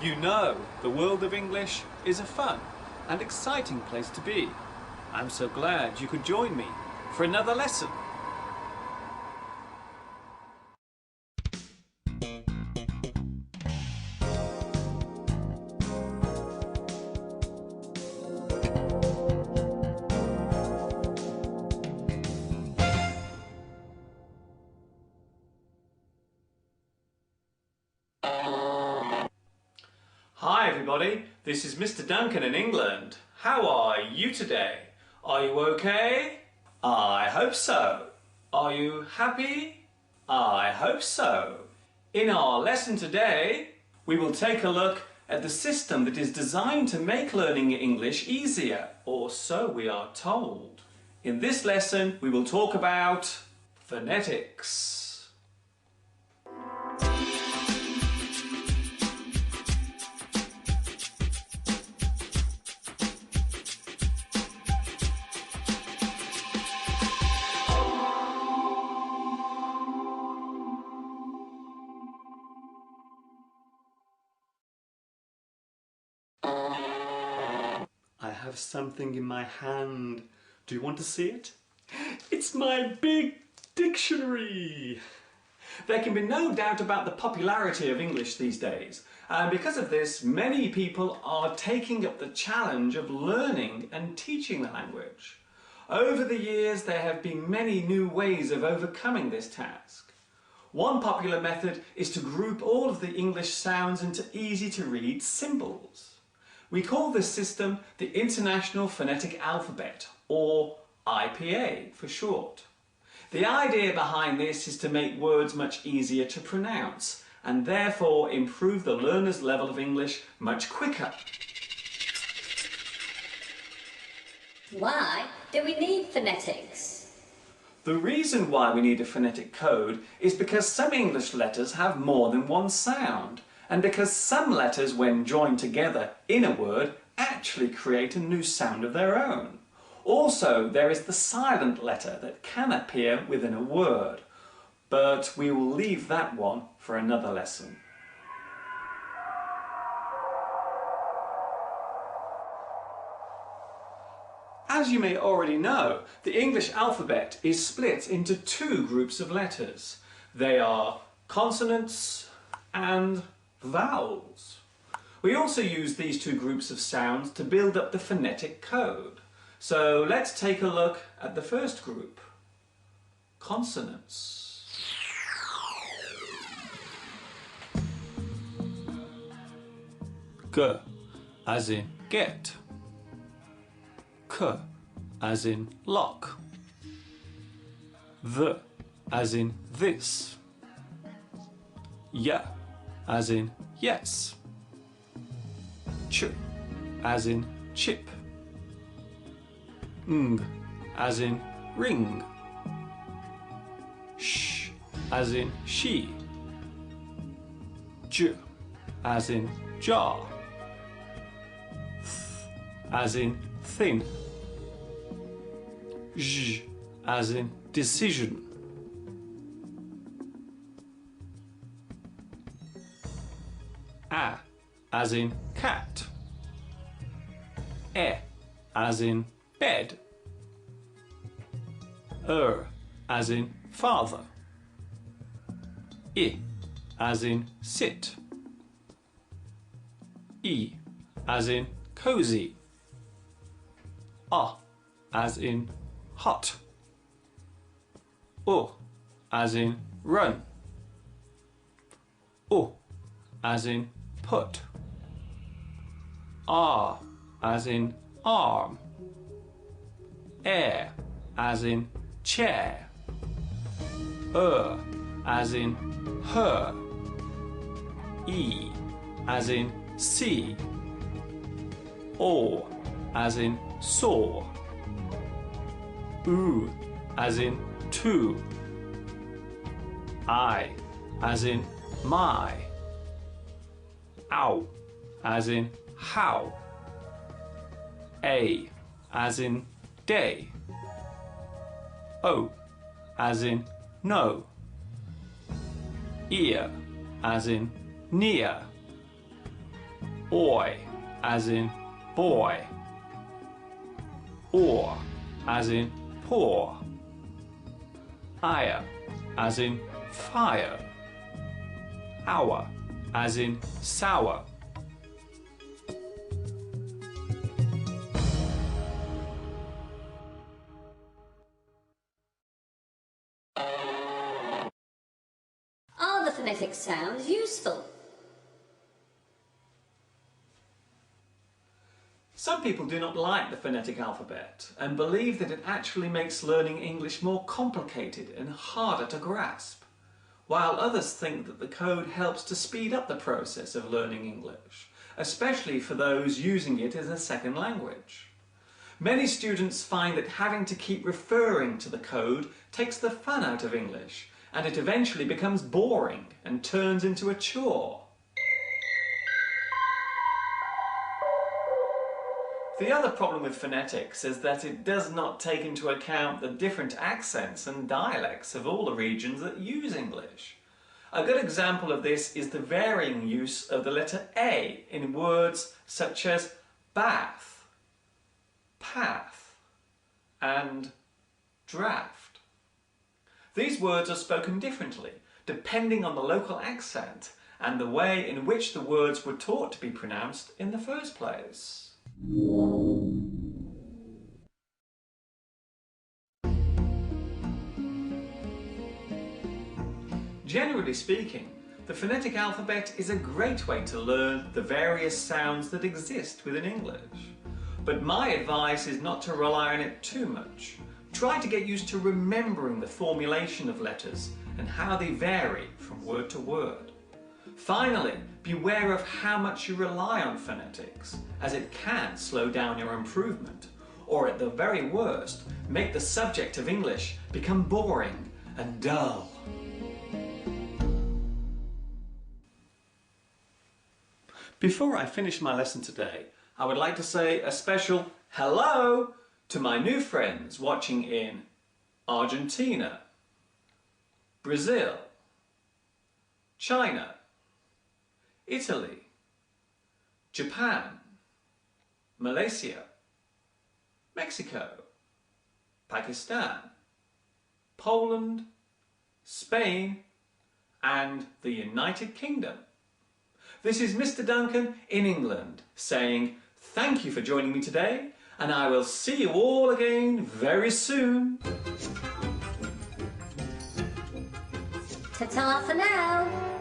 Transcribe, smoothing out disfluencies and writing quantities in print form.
You know, the world of English is a fun and exciting place to be. I'm so glad you could join me for another lesson. Hi everybody, this is Mr. Duncan in England. How are you today? Are you okay? I hope so. Are you happy? I hope so. In our lesson today, we will take a look at the system that is designed to make learning English easier, or so we are told. In this lesson, we will talk about phonetics. I have something in my hand. Do you want to see it? It's my big dictionary! There can be no doubt about the popularity of English these days, and because of this, many people are taking up the challenge of learning and teaching the language. Over the years, there have been many new ways of overcoming this task. One popular method is to group all of the English sounds into easy-to-read symbols. We call this system the International Phonetic Alphabet, or IPA for short. The idea behind this is to make words much easier to pronounce and therefore improve the learner's level of English much quicker. Why do we need phonetics? The reason why we need a phonetic code is because some English letters have more than one sound, and because some letters, when joined together in a word, actually create a new sound of their own. Also, there is the silent letter that can appear within a word, but we will leave that one for another lesson. As you may already know, the English alphabet is split into two groups of letters. They are consonants and vowels. We also use these two groups of sounds to build up the phonetic code. So let's take a look at the first group, consonants. G as in get, K as in lock, V as in this, Y as in yes, Ch as in chip, Ng as in ring, Sh as in she, J as in jar, Th as in thin, J as in decision, A as in cat, E as in bed, as in father, I as in sit, E as in cozy, as in hot, U as in run, U as in put, R as in arm, air as in chair, as in her, E as in see, O as in saw, U as in to, I as in my, ow as in how, A as in day, O as in no, ear as in near, Oi, as in boy. Or, as in poor. Ire, as in fire. Hour, as in sour. Are the phonetic sounds useful? Some people do not like the phonetic alphabet and believe that it actually makes learning English more complicated and harder to grasp, while others think that the code helps to speed up the process of learning English, especially for those using it as a second language. Many students find that having to keep referring to the code takes the fun out of English, and it eventually becomes boring and turns into a chore. The other problem with phonetics is that it does not take into account the different accents and dialects of all the regions that use English. A good example of this is the varying use of the letter A in words such as bath, path, and draft. These words are spoken differently depending on the local accent and the way in which the words were taught to be pronounced in the first place. Generally speaking, the phonetic alphabet is a great way to learn the various sounds that exist within English. But my advice is not to rely on it too much. Try to get used to remembering the formulation of letters and how they vary from word to word. Finally, beware of how much you rely on phonetics, as it can slow down your improvement, or at the very worst, make the subject of English become boring and dull. Before I finish my lesson today, I would like to say a special hello to my new friends watching in Argentina, Brazil, China, Italy, Japan, Malaysia, Mexico, Pakistan, Poland, Spain, and the United Kingdom. This is Mr. Duncan in England saying thank you for joining me today, and I will see you all again very soon. Ta-ta for now!